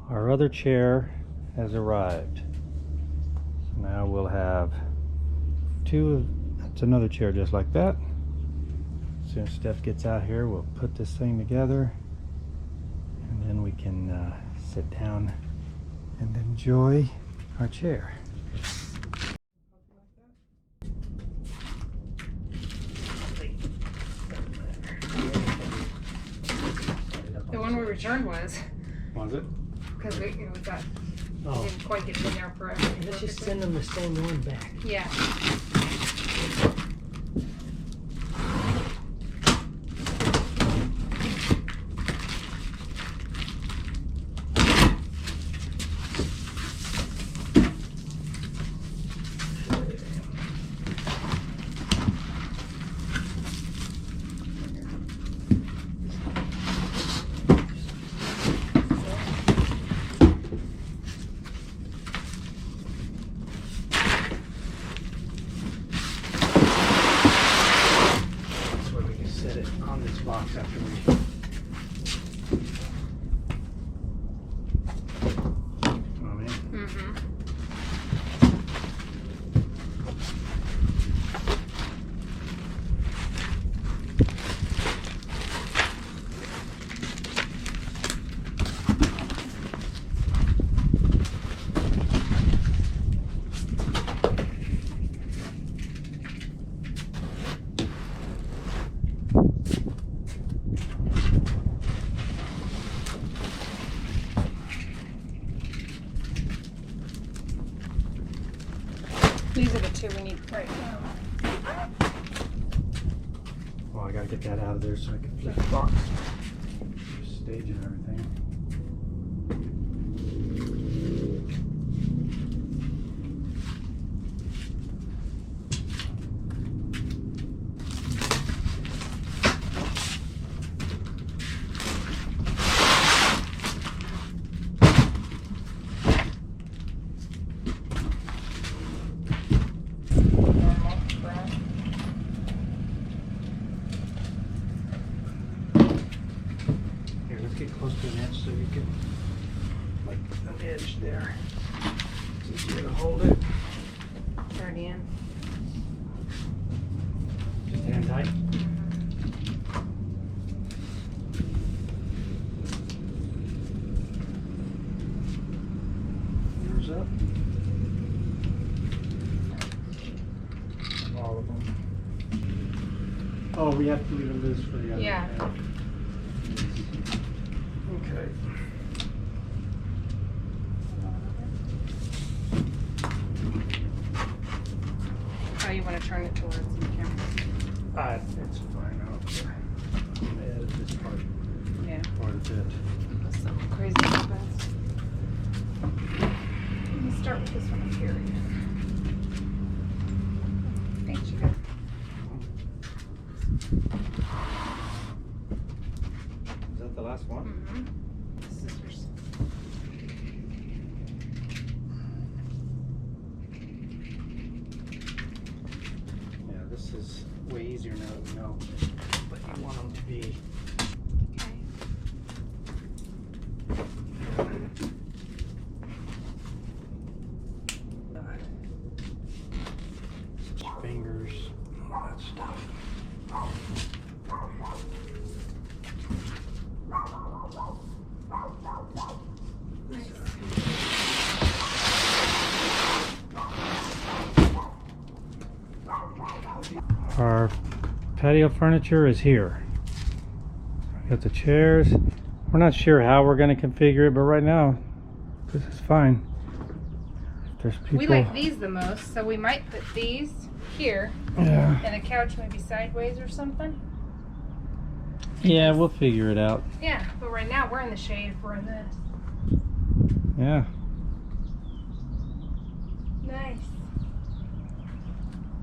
our other chair has arrived. So now we'll have that's another chair just like that. As soon as Steph gets out here, we'll put this thing together, and then we can sit down and enjoy our chair. The one we returned was it? because we thought Oh. we didn't quite get it in there forever. Let's just send them the same one back. Yeah. Box after we These are the two we need right now. Well, I gotta get that out of there so I can flip the box. Stage and everything. Get close to an edge so you can, like an edge there. It's easier to hold it. Already in. Just hand tight. Yours up. All of them. Oh, we have to leave it loose for the other. Yeah. Okay. Oh, you want to turn it towards the camera? It's fine. I'm gonna edit this part Yeah. quite a bit. Unless something crazy happens. Let me start with this one up here. Thank you. Is that the last one? Mm-hmm. Scissors. Yeah, this is way easier now that we know. But you want them to be. Fingers, all that stuff. Our patio furniture is here. We got the chairs. We're not sure how we're going to configure it, but right now this is fine. If there's people. We like these the most, so we might put these here. Yeah. And the couch maybe sideways or something. Yeah, we'll figure it out. Yeah, but right now we're in the shade if we're in this. Yeah. Nice.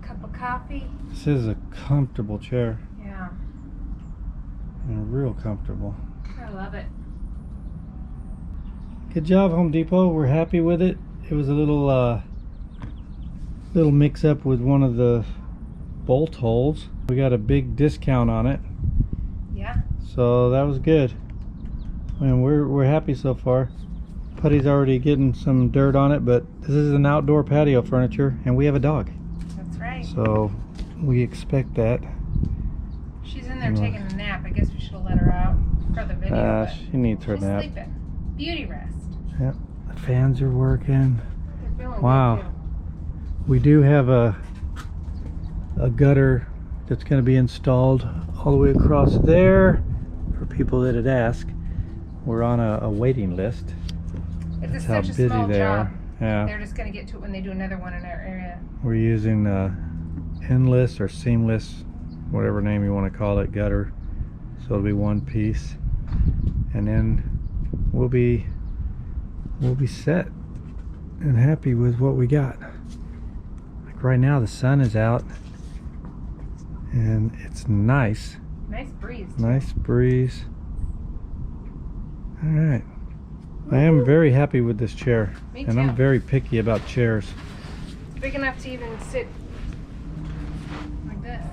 Cup of coffee. This is a comfortable chair. Yeah. And real comfortable. I love it. Good job, Home Depot. We're happy with it. It was a little mix up with one of the bolt holes. We got a big discount on it. Yeah. So that was good. And we're happy so far. Putty's already getting some dirt on it, but this is an outdoor patio furniture, and we have a dog. That's right. So we expect that. She's in there taking a nap. I guess we should have let her out for the video. She needs her she's nap. sleeping. Beauty rest. Yep. The fans are working. They're feeling Wow. good too. We do have a gutter that's going to be installed all the way across there for people that had asked. We're on a waiting list. It's That's how such a busy small they job. are. Yeah. They're just going to get to it when they do another one in our area. We're using endless or seamless, whatever name you want to call it, gutter. So it'll be one piece, and then we'll be set and happy with what we got. Like right now, the sun is out, and it's nice. Nice breeze. Nice breeze. All right. I am very happy with this chair. Me And too. I'm very picky about chairs. Big enough to even sit like this.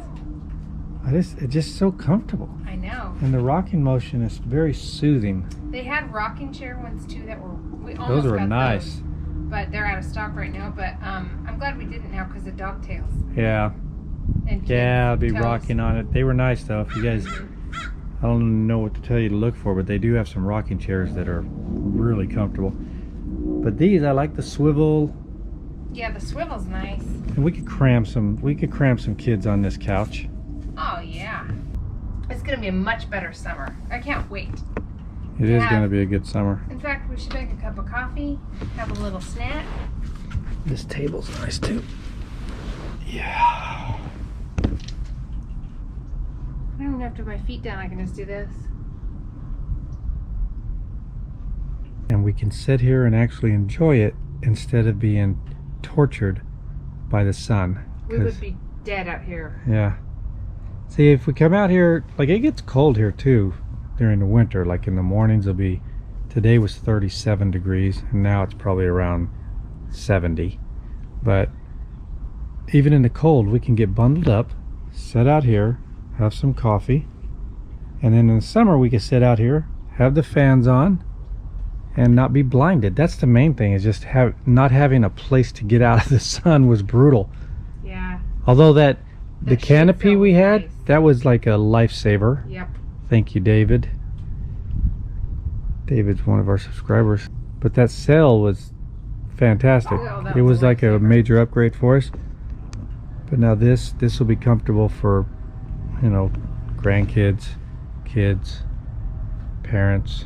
It's just so comfortable. I know. And the rocking motion is very soothing. They had rocking chair ones too that were, we almost Those were got nice. those, but they're out of stock right now. But I'm glad we didn't now because of dog tails. Yeah. And Yeah, I'll kids' be toes. rocking on it. They were nice though. If you guys, I don't know what to tell you to look for, but they do have some rocking chairs that are really comfortable. But these, I like the swivel, Yeah, the swivel's nice. and we could cram some kids on this couch. Oh yeah. It's gonna be a much better summer. I can't wait. It is Yeah. going to be a good summer. In fact, we should make a cup of coffee, have a little snack. This table's nice too. Yeah. I don't even have to put my feet down. I can just do this. And we can sit here and actually enjoy it instead of being tortured by the sun. We 'Cause- would be dead out here. Yeah. See, if we come out here, like it gets cold here too during the winter. Like in the mornings it'll be, today was 37 degrees and now it's probably around 70. But even in the cold, we can get bundled up, sit out here, have some coffee, and then in the summer we can sit out here, have the fans on, and not be blinded. That's the main thing, is just not having a place to get out of the sun was brutal. Yeah. Although the That canopy shade we felt had, nice. that was like a lifesaver. Yep. Thank you, David. David's one of our subscribers. But that sail was fantastic. Oh, that It was was a like a lifesaver. major upgrade for us. But now this will be comfortable for, you know, grandkids, kids, parents,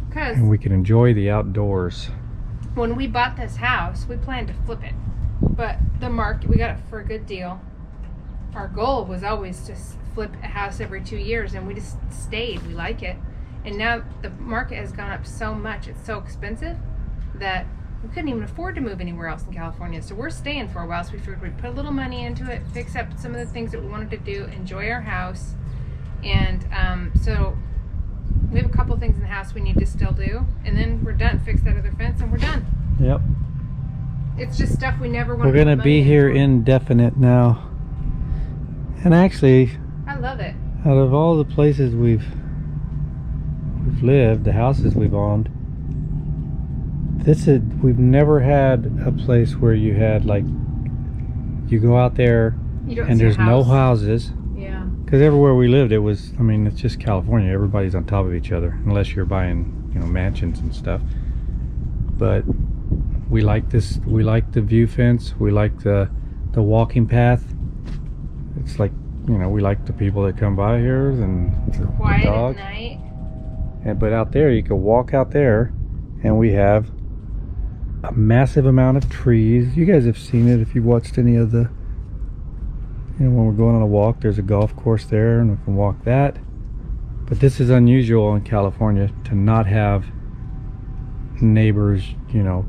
Because and we can enjoy the outdoors. when we bought this house, we planned to flip it. But the market, we got it for a good deal. Our goal was always to flip a house every 2 years, and we just stayed. We like it. And now the market has gone up so much, it's so expensive that we couldn't even afford to move anywhere else in California. So we're staying for a while. So we figured we'd put a little money into it, fix up some of the things that we wanted to do, enjoy our house. And so we have a couple things in the house we need to still do, and then we're done. Fix that other fence, and we're done. Yep. It's just stuff we never want We're to gonna be here indefinite now. And actually, I love it. out of all the places we've lived, the houses we've owned, we've never had a place where you had like, you go out there You don't and see a there's no house. houses. Yeah. Because everywhere we lived, I mean, it's just California. Everybody's on top of each other, unless you're buying, you know, mansions and stuff. But we like this. We like the view fence. We like the walking path. It's like, you know, we like the people that come by here and the Quiet at dogs. night. But out there, you can walk out there, and we have a massive amount of trees. You guys have seen it if you've watched any of the, you know, when we're going on a walk, there's a golf course there, and we can walk that. But this is unusual in California to not have neighbors, you know.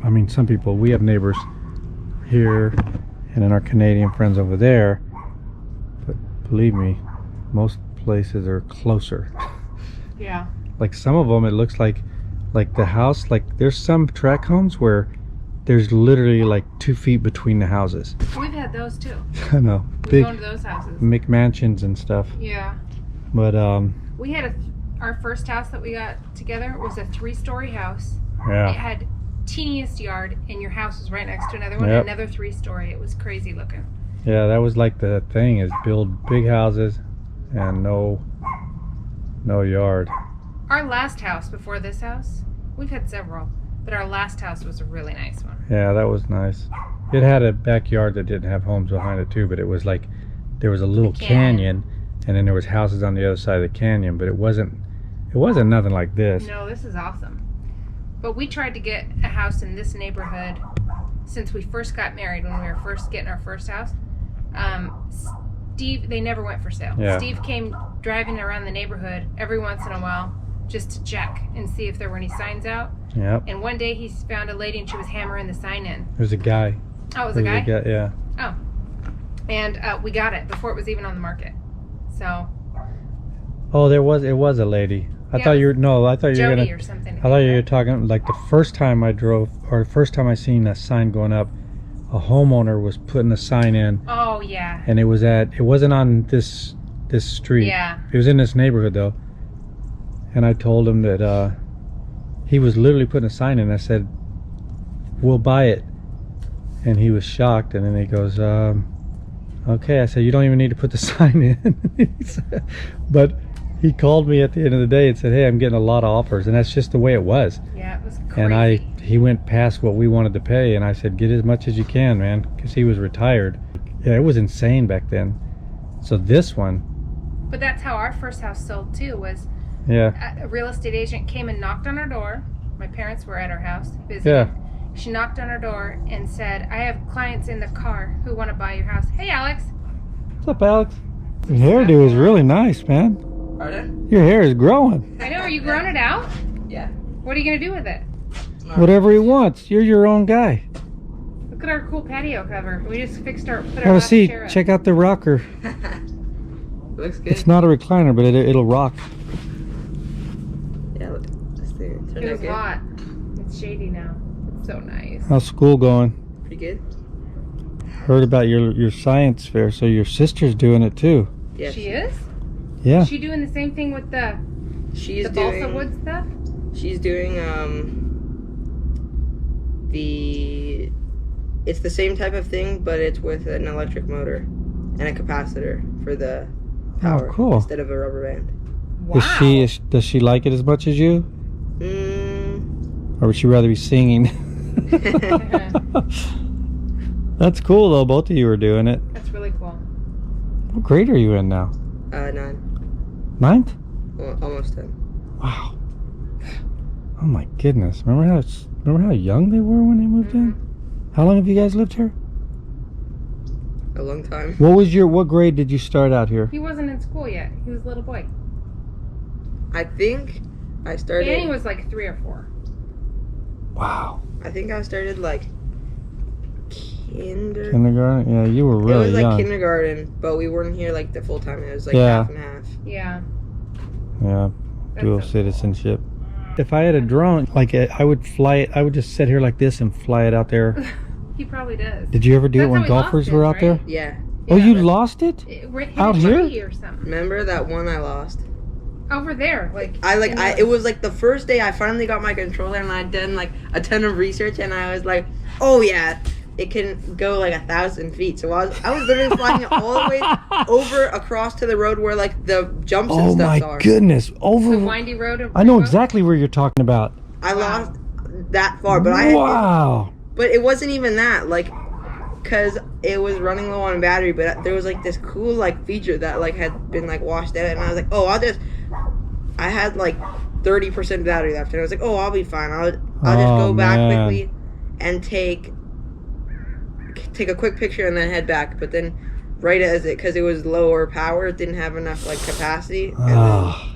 I mean, some people, we have neighbors here and then our Canadian friends over there. But believe me, most places are closer. Yeah. Like some of them, it looks like the house, like there's some tract homes where there's literally like 2 feet between the houses. We've had those too. I know, We've big gone to those houses. McMansions and stuff. Yeah. But We had our first house that we got together was a 3-story house. Yeah. It had teeniest yard, and your house was right next to another one, Yep. another 3-story. It was crazy looking. Yeah, that was like the thing, is build big houses and no yard. Our last house before this house, we've had several, but our last house was a really nice one. Yeah, that was nice. It had a backyard that didn't have homes behind it too, but it was like there was a little canyon, and then there was houses on the other side of the canyon, but it wasn't nothing like this. No, this is awesome. But we tried to get a house in this neighborhood since we first got married, when we were first getting our first house. Steve, they never went for sale. Yeah. Steve came driving around the neighborhood every once in a while just to check and see if there were any signs out. Yep. And one day he found a lady and she was hammering the sign in. There's a guy. Oh, it was a guy? Yeah. Oh. And we got it before it was even on the market. So. Oh, it was a lady. I thought you were Jody gonna. or something. I thought you were talking like the first time I drove, or the first time I seen that sign going up. A homeowner was putting a sign in. Oh yeah. And it wasn't on this street. Yeah. It was in this neighborhood though. And I told him that he was literally putting a sign in. I said, "We'll buy it," and he was shocked. And then he goes, "Okay." I said, "You don't even need to put the sign in." But he called me at the end of the day and said, "Hey, I'm getting a lot of offers," and that's just the way it was. Yeah, it was crazy. And he went past what we wanted to pay, and I said, "Get as much as you can, man," because he was retired. Yeah, it was insane back then. So this one. But that's how our first house sold too. Was yeah. A real estate agent came and knocked on our door. My parents were at our house visiting. Yeah. She knocked on our door and said, "I have clients in the car who want to buy your house." Hey, Alex. What's up, Alex? Your hairdo is really nice, man. Pardon? Your hair is growing. I know. Are you growing it out? Yeah. What are you gonna do with it? Whatever he wants. You're your own guy. Look at our cool patio cover. We just put our Have a last seat. chair up. Check out the rocker. Looks good. It's not a recliner, but it'll rock. Yeah, look. This thing turned It out was good. hot. It's shady now. It's so nice. How's school going? Pretty good. Heard about your science fair, so your sister's doing it too. Yeah. She is? Yeah. Is she doing the same thing with the She's balsa doing. wood stuff? She's doing It's the same type of thing, but it's with an electric motor and a capacitor for the power. cool. Instead of a rubber band. Wow. Does she like it as much as you, or would she rather be singing? That's cool though. Both of you are doing it. That's really cool. What grade are you in now? 9. 9th? Well, almost 10. Wow. Oh my goodness. Remember how young they were when they moved in? How long have you guys lived here? A long time. What grade did you start out here? He wasn't in school yet. He was a little boy. I think I started. Danny was like 3 or 4. Wow. I think I started like Kindergarten? Yeah, you were It really was like young. kindergarten, but we weren't here like the full time. It was like Yeah. half and half. Yeah. Yeah, dual That's so citizenship. If I had a drone, like I would fly it, I would just sit here like this and fly it out there. He probably does. Did you ever do That's it when how we lost golfers his, were out there? right? Yeah. Oh, Yeah, you but- lost it? It hit Out a here? tree or something. Remember that one I lost? Over there, like It was like the first day I finally got my controller and I'd done like a ton of research and I was like, oh yeah, it can go like 1,000 feet. So I was literally flying it all the way over across to the road where like the jumps and Oh stuff my are. goodness! the Over. windy road. Of I know Rivo. exactly where you're talking about. I lost that far, but I Wow. but it wasn't even that like because it was running low on battery, but there was like this cool like feature that like had been like washed out and I was like, oh, I had like 30% battery left and I was like, oh, I'll be fine. I'll just go back man. quickly and take a quick picture and then head back. But then right as because it was lower power, it didn't have enough like capacity and Ah,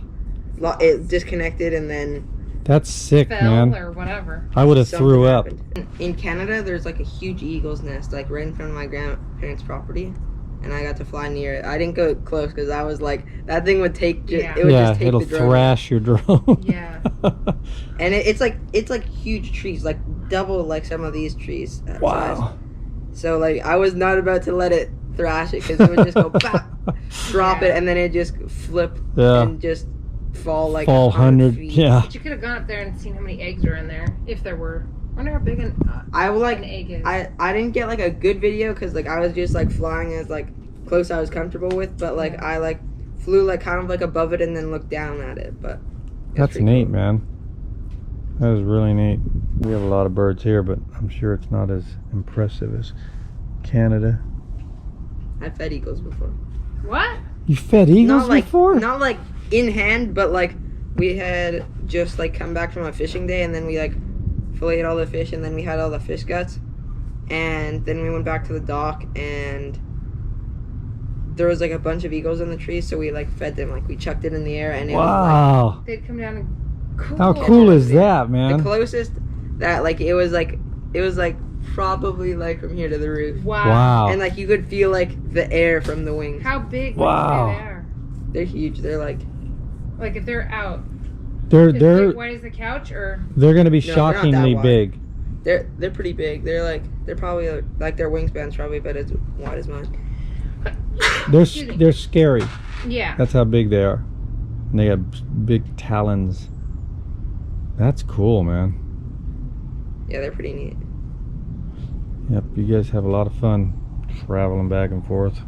then it disconnected and then that's sick, fell man. or whatever. I would have something threw up. happened. In Canada, there's like a huge eagle's nest like right in front of my grandparents' property. And I got to fly near it. I didn't go close because I was like, that thing would take. Yeah. It would Yeah, just take it'll the drone. thrash your drone. Yeah. And it's like huge trees, like double like some of these trees. Size. Wow. So like I was not about to let it thrash it because it would just go pop, drop it, and then it just flip Yeah. and just fall like Fall 100. feet. Yeah. But you could have gone up there and seen how many eggs are in there, if there were. I wonder how big I will, like an egg is. I didn't get like a good video because like I was just like flying as like close I was comfortable with, but like I like flew like kind of like above it and then looked down at it. But That's neat, man. That is really neat. We have a lot of birds here, but I'm sure it's not as impressive as Canada. I fed eagles before. What? You fed eagles Not like before? not like in hand, but like we had just like come back from a fishing day and then we like filleted all the fish and then we had all the fish guts and then we went back to the dock and there was like a bunch of eagles in the trees, so we like fed them, like we chucked it in the air and it was Wow. They'd come down and cool. How cool is that, like man? the closest that like it was like probably like from here to the roof. Wow. Wow. And like you could feel like the air from the wings. How big Wow. would you say they are? They're huge. They're like Like if they're out. They're As they're big wide as the couch or they're gonna be No, they're not that shockingly wide. big. they're pretty big. They're probably like their wingspan's probably about as wide as mine. Excuse me. They're scary. yeah. That's how big they are. And they have big talons. That's cool, man. Yeah, they're pretty neat. Yep, you guys have a lot of fun traveling back and forth.